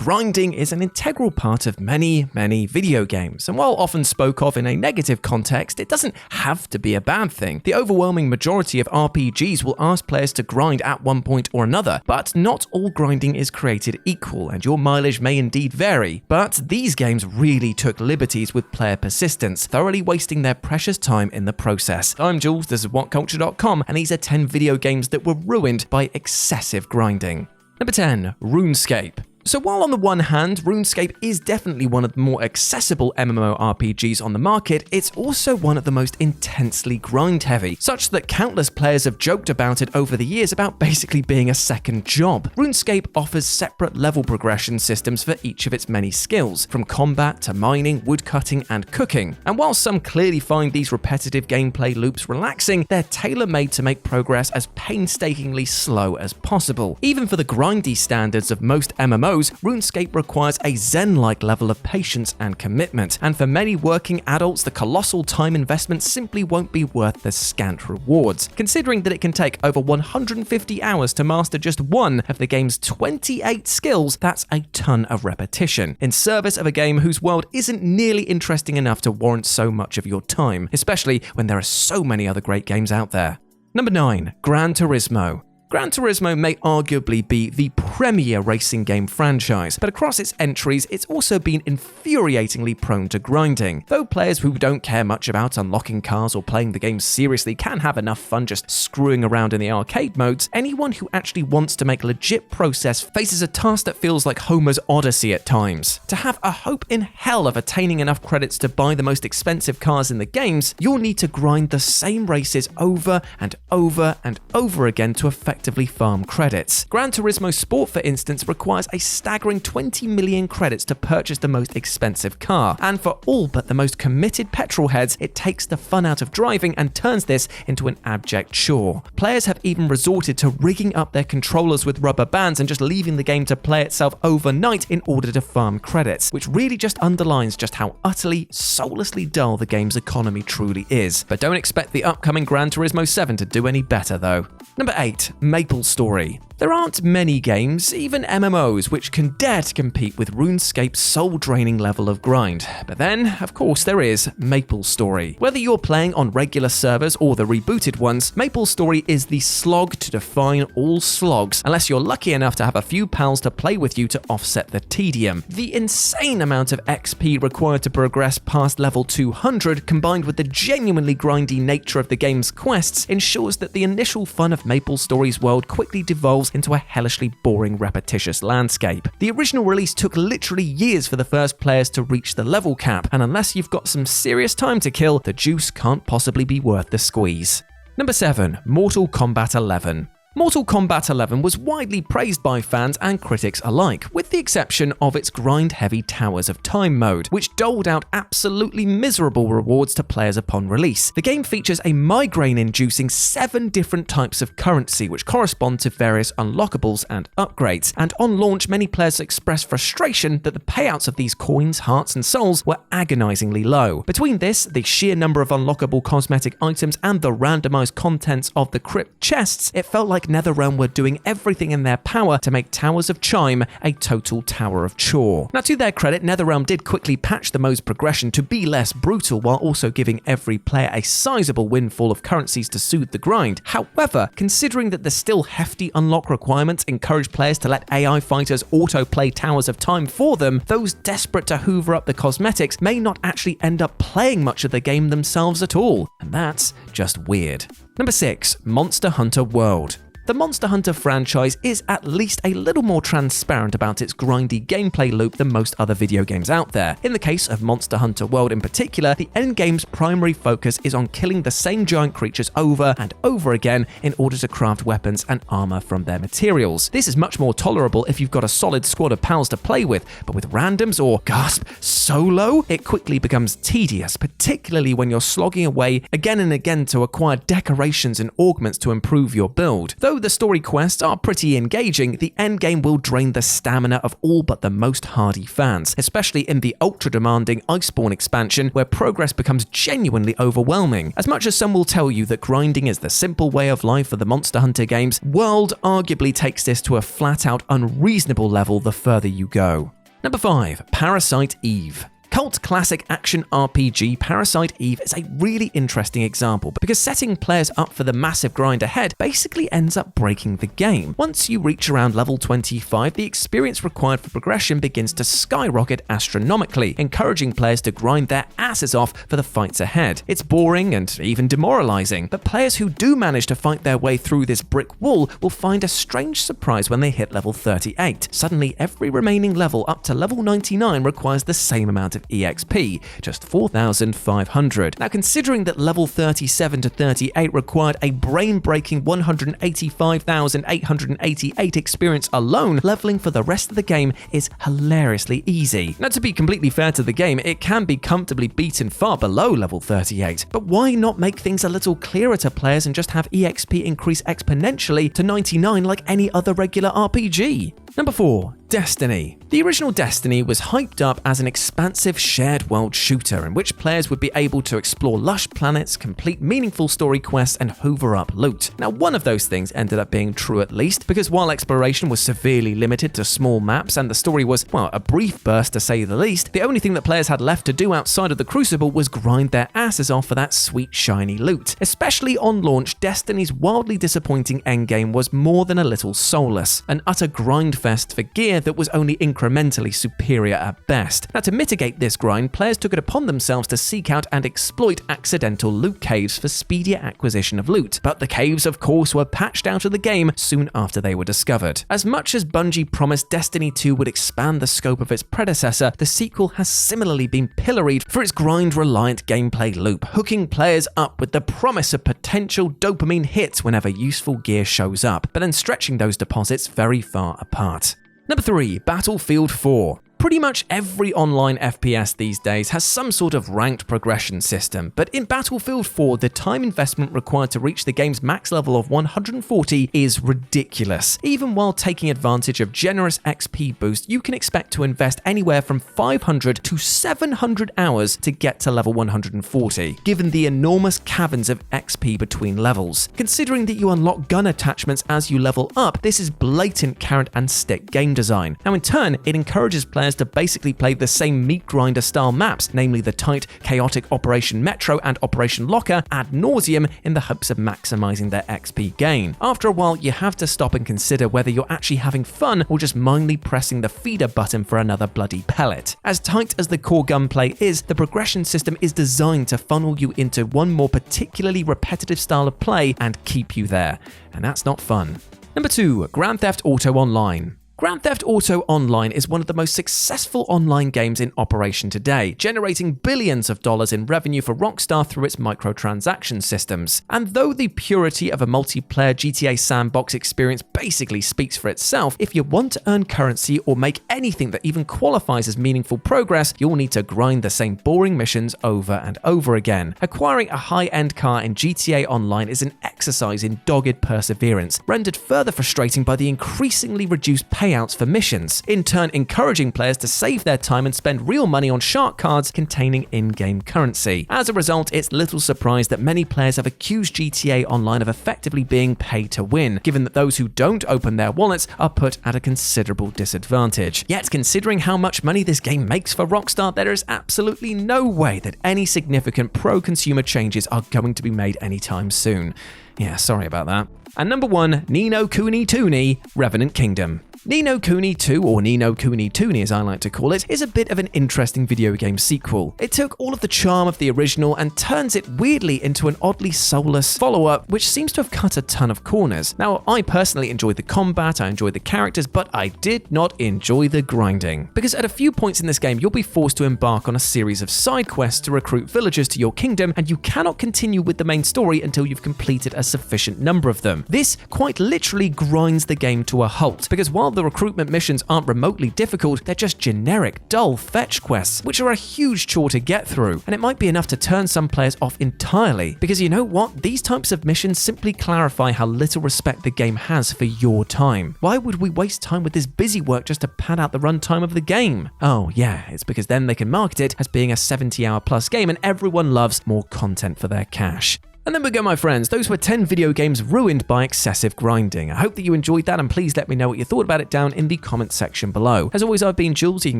grinding is an integral part of many video games, and while often spoke of in a negative context, it doesn't have to be a bad thing. The overwhelming majority of RPGs will ask players to grind at one point or another, but not all grinding is created equal, and your mileage may indeed vary. But these games really took liberties with player persistence, thoroughly wasting their precious time in the process. I'm Jules, this is WhatCulture.com, and these are 10 video games that were ruined by excessive grinding. Number 10. RUNESCAPE. So while on the one hand, RuneScape is definitely one of the more accessible MMORPGs on the market, it's also one of the most intensely grind-heavy, such that countless players have joked about it over the years about basically being a second job. RuneScape offers separate level progression systems for each of its many skills, from combat to mining, woodcutting, and cooking. And while some clearly find these repetitive gameplay loops relaxing, they're tailor-made to make progress as painstakingly slow as possible. Even for the grindy standards of most MMOs, RuneScape requires a zen-like level of patience and commitment, and for many working adults, the colossal time investment simply won't be worth the scant rewards. Considering that it can take over 150 hours to master just one of the game's 28 skills, that's a ton of repetition, in service of a game whose world isn't nearly interesting enough to warrant so much of your time, especially when there are so many other great games out there. Number 9. Gran Turismo. Gran Turismo may arguably be the premier racing game franchise, but across its entries, it's also been infuriatingly prone to grinding. Though players who don't care much about unlocking cars or playing the game seriously can have enough fun just screwing around in the arcade modes, anyone who actually wants to make legit progress faces a task that feels like Homer's Odyssey at times. To have a hope in hell of attaining enough credits to buy the most expensive cars in the games, you'll need to grind the same races over and over and over again to effectively farm credits. Gran Turismo Sport, for instance, requires a staggering 20 million credits to purchase the most expensive car, and for all but the most committed petrol heads, it takes the fun out of driving and turns this into an abject chore. Players have even resorted to rigging up their controllers with rubber bands and just leaving the game to play itself overnight in order to farm credits, which really just underlines just how utterly, soullessly dull the game's economy truly is. But don't expect the upcoming Gran Turismo 7 to do any better though. Number 8. MapleStory. There aren't many games, even MMOs, which can dare to compete with RuneScape's soul-draining level of grind. But then, of course, there is MapleStory. Whether you're playing on regular servers or the rebooted ones, MapleStory is the slog to define all slogs, unless you're lucky enough to have a few pals to play with you to offset the tedium. The insane amount of XP required to progress past level 200, combined with the genuinely grindy nature of the game's quests, ensures that the initial fun of MapleStory's world quickly devolves into a hellishly boring, repetitious landscape. The original release took literally years for the first players to reach the level cap, and unless you've got some serious time to kill, the juice can't possibly be worth the squeeze. Number 7. Mortal Kombat 11. Mortal Kombat 11 was widely praised by fans and critics alike, with the exception of its grind-heavy Towers of Time mode, which doled out absolutely miserable rewards to players upon release. The game features a migraine-inducing 7 different types of currency, which correspond to various unlockables and upgrades, and on launch many players expressed frustration that the payouts of these coins, hearts, and souls were agonizingly low. Between this, the sheer number of unlockable cosmetic items, and the randomized contents of the crypt chests, it felt like NetherRealm were doing everything in their power to make Towers of Chime a total tower of chore. Now, to their credit, NetherRealm did quickly patch the mode's progression to be less brutal, while also giving every player a sizable windfall of currencies to soothe the grind. However, considering that the still hefty unlock requirements encourage players to let AI fighters autoplay Towers of Time for them, those desperate to hoover up the cosmetics may not actually end up playing much of the game themselves at all, and that's just weird. Number 6. Monster Hunter World. The Monster Hunter franchise is at least a little more transparent about its grindy gameplay loop than most other video games out there. In the case of Monster Hunter World in particular, the endgame's primary focus is on killing the same giant creatures over and over again in order to craft weapons and armor from their materials. This is much more tolerable if you've got a solid squad of pals to play with, but with randoms or, gasp, solo, it quickly becomes tedious, particularly when you're slogging away again and again to acquire decorations and augments to improve your build. Though though the story quests are pretty engaging, the endgame will drain the stamina of all but the most hardy fans, especially in the ultra-demanding Iceborne expansion, where progress becomes genuinely overwhelming. As much as some will tell you that grinding is the simple way of life for the Monster Hunter games, World arguably takes this to a flat-out unreasonable level the further you go. Number 5. Parasite Eve. Cult classic action RPG Parasite Eve is a really interesting example because setting players up for the massive grind ahead basically ends up breaking the game. Once you reach around level 25, the experience required for progression begins to skyrocket astronomically, encouraging players to grind their asses off for the fights ahead. It's boring and even demoralizing, but players who do manage to fight their way through this brick wall will find a strange surprise when they hit level 38. Suddenly, every remaining level up to level 99 requires the same amount of EXP, just 4,500. Now, considering that level 37 to 38 required a brain-breaking 185,888 experience alone, leveling for the rest of the game is hilariously easy. Now, to be completely fair to the game, it can be comfortably beaten far below level 38, but why not make things a little clearer to players and just have EXP increase exponentially to 99 like any other regular RPG? Number 4. Destiny. The original Destiny was hyped up as an expansive shared world shooter in which players would be able to explore lush planets, complete meaningful story quests, and hoover up loot. Now, one of those things ended up being true at least, because while exploration was severely limited to small maps and the story was, well, a brief burst to say the least, the only thing that players had left to do outside of the Crucible was grind their asses off for that sweet shiny loot. Especially on launch, Destiny's wildly disappointing endgame was more than a little soulless, an utter grind fest for gear that was only incrementally superior at best. Now, to mitigate this grind, players took it upon themselves to seek out and exploit accidental loot caves for speedier acquisition of loot. But the caves, of course, were patched out of the game soon after they were discovered. As much as Bungie promised Destiny 2 would expand the scope of its predecessor, the sequel has similarly been pilloried for its grind-reliant gameplay loop, hooking players up with the promise of potential dopamine hits whenever useful gear shows up, but then stretching those deposits very far apart. Number 3. Battlefield 4. Pretty much every online FPS these days has some sort of ranked progression system, but in Battlefield 4, the time investment required to reach the game's max level of 140 is ridiculous. Even while taking advantage of generous XP boost, you can expect to invest anywhere from 500 to 700 hours to get to level 140, given the enormous caverns of XP between levels. Considering that you unlock gun attachments as you level up, this is blatant carrot and stick game design. Now, in turn, it encourages players to basically play the same meat grinder style maps, namely the tight, chaotic Operation Metro and Operation Locker, ad nauseum in the hopes of maximizing their XP gain. After a while, you have to stop and consider whether you're actually having fun or just mindly pressing the feeder button for another bloody pellet. As tight as the core gunplay is, the progression system is designed to funnel you into one more particularly repetitive style of play and keep you there, and that's not fun. Number 2. Grand Theft Auto Online. Grand Theft Auto Online is one of the most successful online games in operation today, generating billions of dollars in revenue for Rockstar through its microtransaction systems. And though the purity of a multiplayer GTA sandbox experience basically speaks for itself, if you want to earn currency or make anything that even qualifies as meaningful progress, you'll need to grind the same boring missions over and over again. Acquiring a high-end car in GTA Online is an exercise in dogged perseverance, rendered further frustrating by the increasingly reduced payouts for missions, in turn encouraging players to save their time and spend real money on shark cards containing in-game currency. As a result, it's little surprise that many players have accused GTA Online of effectively being pay to win, given that those who don't open their wallets are put at a considerable disadvantage. Yet, considering how much money this game makes for Rockstar, there is absolutely no way that any significant pro-consumer changes are going to be made anytime soon. Yeah, sorry about that. And number 1, Ni no Kuni Toonie, Revenant Kingdom. Ni no Kuni 2, or Ni no Kuni Toonie as I like to call it, is a bit of an interesting video game sequel. It took all of the charm of the original and turns it weirdly into an oddly soulless follow-up, which seems to have cut a ton of corners. Now, I personally enjoyed the combat, I enjoyed the characters, but I did not enjoy the grinding. Because at a few points in this game, you'll be forced to embark on a series of side quests to recruit villagers to your kingdom, and you cannot continue with the main story until you've completed a a sufficient number of them. This quite literally grinds the game to a halt, because while the recruitment missions aren't remotely difficult, they're just generic, dull fetch quests, which are a huge chore to get through, and it might be enough to turn some players off entirely, because you know what? These types of missions simply clarify how little respect the game has for your time. Why would we waste time with this busy work just to pad out the runtime of the game? Oh yeah, it's because then they can market it as being a 70-hour plus game, and everyone loves more content for their cash. And then we go, my friends. Those were 10 video games ruined by excessive grinding. I hope that you enjoyed that, and please let me know what you thought about it down in the comment section below. As always, I've been Jules. You can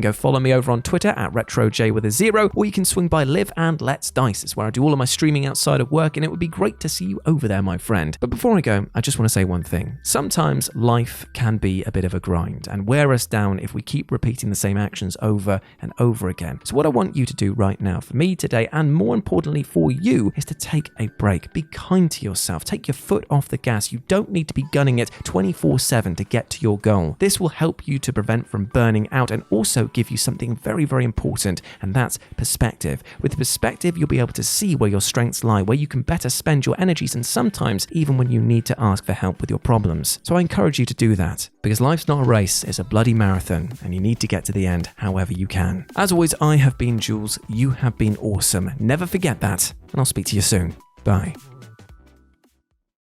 go follow me over on Twitter at RetroJ, or you can swing by Live and Let's Dice. It's where I do all of my streaming outside of work, and it would be great to see you over there, my friend. But before I go, I just want to say one thing. Sometimes life can be a bit of a grind and wear us down if we keep repeating the same actions over and over again. So what I want you to do right now for me today, and more importantly for you, is to take a break. Be kind to yourself. Take your foot off the gas. You don't need to be gunning it 24/7 to get to your goal. This will help you to prevent from burning out and also give you something very, very important, and that's perspective. With perspective, you'll be able to see where your strengths lie, where you can better spend your energies, and sometimes even when you need to ask for help with your problems. So I encourage you to do that, because life's not a race, it's a bloody marathon, and you need to get to the end however you can. As always, I have been Jules. You have been awesome. Never forget that, and I'll speak to you soon. Bye.